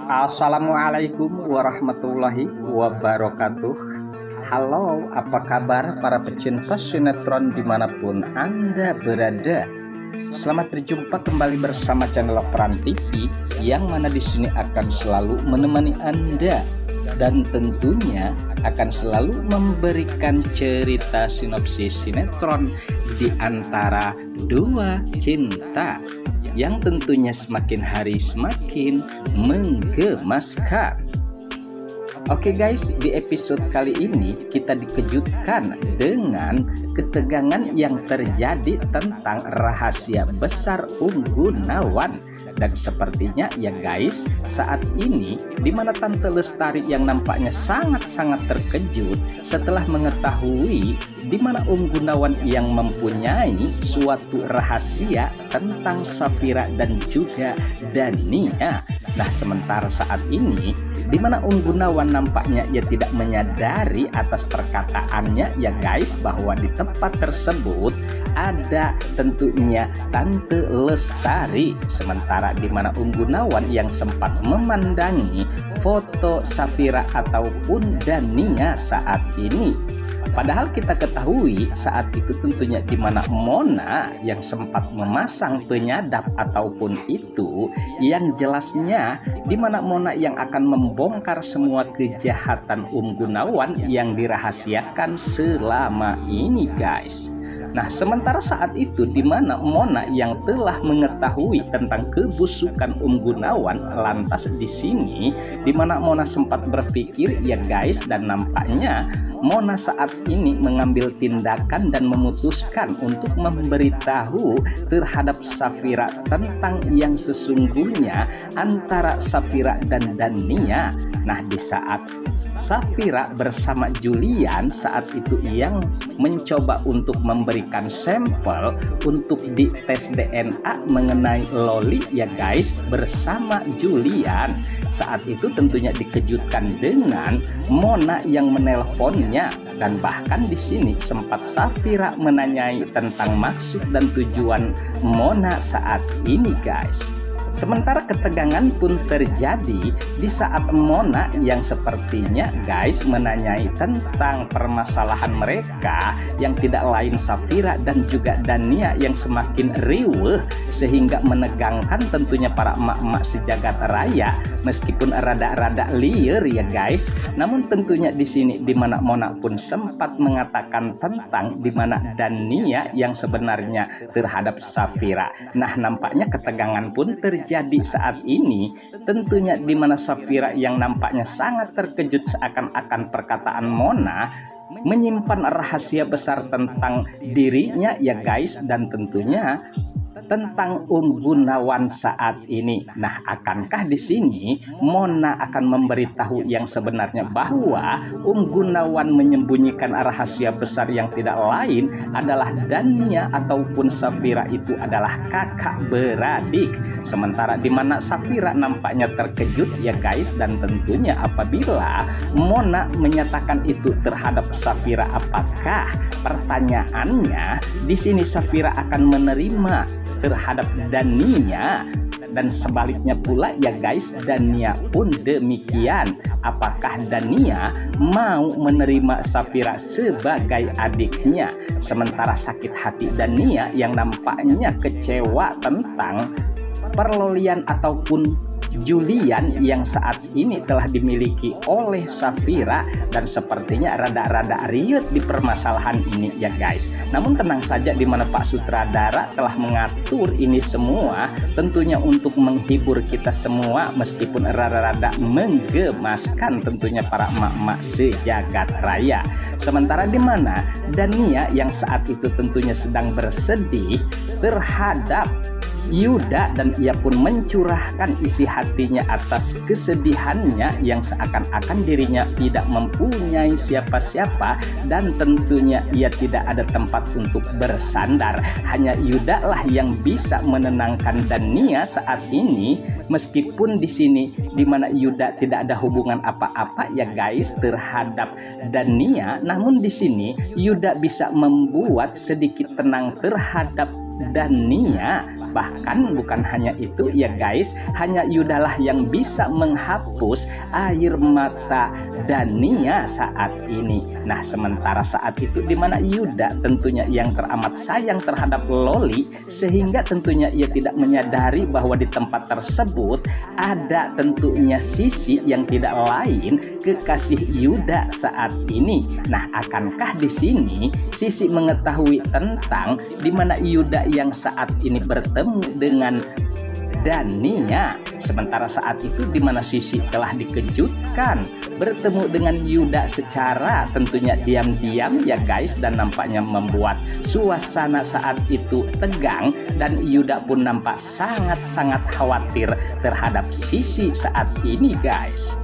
Assalamualaikum warahmatullahi wabarakatuh. Halo, apa kabar para pecinta sinetron dimanapun Anda berada? Selamat berjumpa kembali bersama channel Peran TV, yang mana di sini akan selalu menemani Anda dan tentunya akan selalu memberikan cerita sinopsis sinetron di antara dua cinta yang tentunya semakin hari semakin menggemaskan. Oke guys, di episode kali ini kita dikejutkan dengan ketegangan yang terjadi tentang rahasia besar Gunawan. Dan sepertinya ya guys, saat ini dimana Tante Lestari yang nampaknya sangat-sangat terkejut setelah mengetahui dimana Gunawan yang mempunyai suatu rahasia tentang Safira dan juga Dania. Nah, sementara saat ini dimana Gunawan nampaknya ia tidak menyadari atas perkataannya ya guys, bahwa di tempat tersebut ada tentunya Tante Lestari. Sementara dimana Gunawan yang sempat memandangi foto Safira ataupun Dania saat ini. Padahal kita ketahui saat itu tentunya di mana Mona yang sempat memasang penyadap ataupun itu yang jelasnya di mana Mona yang akan membongkar semua kejahatan Gunawan yang dirahasiakan selama ini guys. Nah, sementara saat itu di mana Mona yang telah mengetahui tentang kebusukan Gunawan, lantas di sini di mana Mona sempat berpikir ya guys, dan nampaknya Mona saat ini mengambil tindakan dan memutuskan untuk memberitahu terhadap Safira tentang yang sesungguhnya antara Safira dan Dania. Nah, di saat Safira bersama Julian saat itu yang mencoba untuk memberikan sampel untuk dites DNA mengenai Loli ya guys bersama Julian. Saat itu tentunya dikejutkan dengan Mona yang menelponnya, dan bahkan di sini sempat Safira menanyai tentang maksud dan tujuan Mona saat ini guys. Sementara ketegangan pun terjadi di saat Mona yang sepertinya guys menanyai tentang permasalahan mereka yang tidak lain Safira dan juga Dania yang semakin riweuh sehingga menegangkan tentunya para emak-emak sejagat raya, meskipun rada-rada liar ya guys. Namun tentunya di sini di mana Mona pun sempat mengatakan tentang di mana Dania yang sebenarnya terhadap Safira. Nah, nampaknya ketegangan pun terjadi saat ini tentunya di mana Safira yang nampaknya sangat terkejut seakan-akan perkataan Mona menyimpan rahasia besar tentang dirinya ya guys, dan tentunya tentang Gunawan saat ini. Nah, akankah di sini Mona akan memberitahu yang sebenarnya bahwa Gunawan menyembunyikan rahasia besar yang tidak lain adalah Dania ataupun Safira itu adalah kakak beradik. Sementara di mana Safira nampaknya terkejut ya guys, dan tentunya apabila Mona menyatakan itu terhadap Safira, apakah pertanyaannya di sini Safira akan menerima terhadap Dania, dan sebaliknya pula ya guys, Dania pun demikian. Apakah Dania mau menerima Safira sebagai adiknya, sementara sakit hati Dania yang nampaknya kecewa tentang perlolian ataupun Julian yang saat ini telah dimiliki oleh Safira, dan sepertinya rada-rada riut di permasalahan ini ya guys. Namun tenang saja, di mana Pak Sutradara telah mengatur ini semua tentunya untuk menghibur kita semua, meskipun rada-rada menggemaskan tentunya para emak-emak sejagat raya. Sementara di mana Dania yang saat itu tentunya sedang bersedih terhadap Yuda, dan ia pun mencurahkan isi hatinya atas kesedihannya yang seakan-akan dirinya tidak mempunyai siapa-siapa dan tentunya ia tidak ada tempat untuk bersandar. Hanya Yuda lah yang bisa menenangkan Dania saat ini, meskipun di sini di mana Yuda tidak ada hubungan apa-apa ya guys terhadap Dania, namun di sini Yuda bisa membuat sedikit tenang terhadap Dania. Bahkan bukan hanya itu ya guys, hanya Yudalah yang bisa menghapus air mata Dania saat ini. Nah, sementara saat itu di mana Yuda tentunya yang teramat sayang terhadap Loli, sehingga tentunya ia tidak menyadari bahwa di tempat tersebut ada tentunya Sisi yang tidak lain kekasih Yuda saat ini. Nah, akankah di sini Sisi mengetahui tentang di mana Yuda yang saat ini bertemu dengan Dania, sementara saat itu di mana Sisi telah dikejutkan bertemu dengan Yuda secara tentunya diam-diam ya guys, dan nampaknya membuat suasana saat itu tegang, dan Yuda pun nampak sangat-sangat khawatir terhadap Sisi saat ini guys.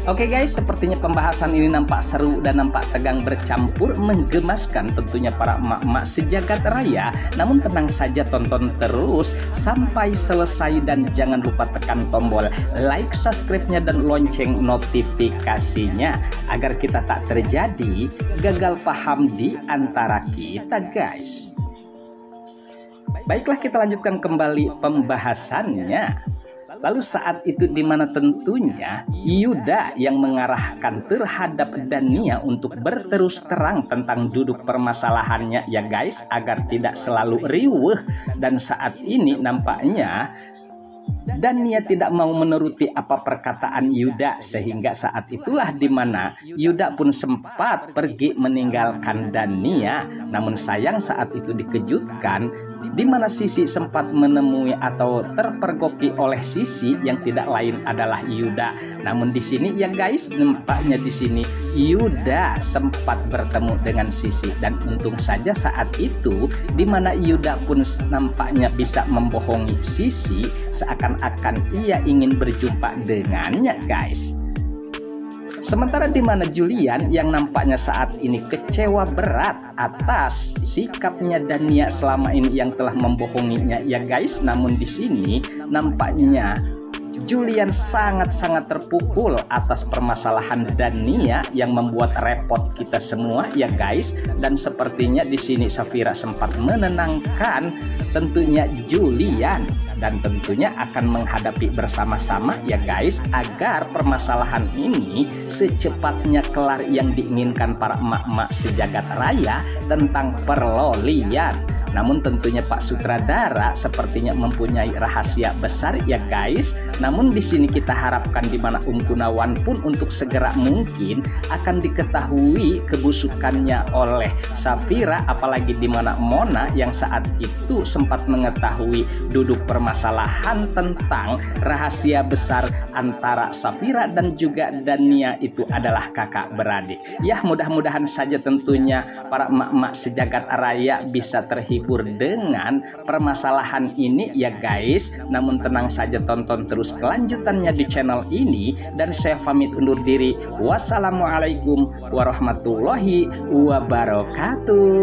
Oke guys, sepertinya pembahasan ini nampak seru dan nampak tegang bercampur menggemaskan tentunya para emak-emak sejagat raya. Namun tenang saja, tonton terus sampai selesai dan jangan lupa tekan tombol like, subscribe-nya dan lonceng notifikasinya agar kita tak terjadi gagal paham di antara kita guys. Baiklah, kita lanjutkan kembali pembahasannya. Lalu saat itu di mana tentunya Yuda yang mengarahkan terhadap Dania untuk berterus terang tentang duduk permasalahannya ya guys, agar tidak selalu riuh. Dan saat ini nampaknya Dania tidak mau menuruti apa perkataan Yuda, sehingga saat itulah di mana Yuda pun sempat pergi meninggalkan Dania. Namun sayang saat itu dikejutkan di mana Sisi sempat menemui atau terpergoki oleh Sisi yang tidak lain adalah Yuda. Namun di sini ya guys, nampaknya di sini Yuda sempat bertemu dengan Sisi, dan untung saja saat itu di mana Yuda pun nampaknya bisa membohongi Sisi seakan-akan ia ingin berjumpa dengannya guys. Sementara di mana Julian yang nampaknya saat ini kecewa berat atas sikapnya Dania selama ini yang telah membohonginya ya guys. Namun di sini nampaknya Julian sangat-sangat terpukul atas permasalahan Dania yang membuat repot kita semua ya guys. Dan sepertinya di sini Safira sempat menenangkan tentunya Julian, dan tentunya akan menghadapi bersama-sama ya guys agar permasalahan ini secepatnya kelar yang diinginkan para emak-emak sejagat raya tentang perlolian. Namun tentunya Pak Sutradara sepertinya mempunyai rahasia besar ya guys. Namun di sini kita harapkan di mana Gunawan pun untuk segera mungkin akan diketahui kebusukannya oleh Safira, apalagi di mana Mona yang saat itu sempat mengetahui duduk permasalahan tentang rahasia besar antara Safira dan juga Dania itu adalah kakak beradik. Ya, mudah-mudahan saja tentunya para emak-emak sejagat raya bisa terhibur dengan permasalahan ini ya guys. Namun tenang saja, tonton terus kelanjutannya di channel ini, dan saya pamit undur diri. Wassalamualaikum warahmatullahi wabarakatuh.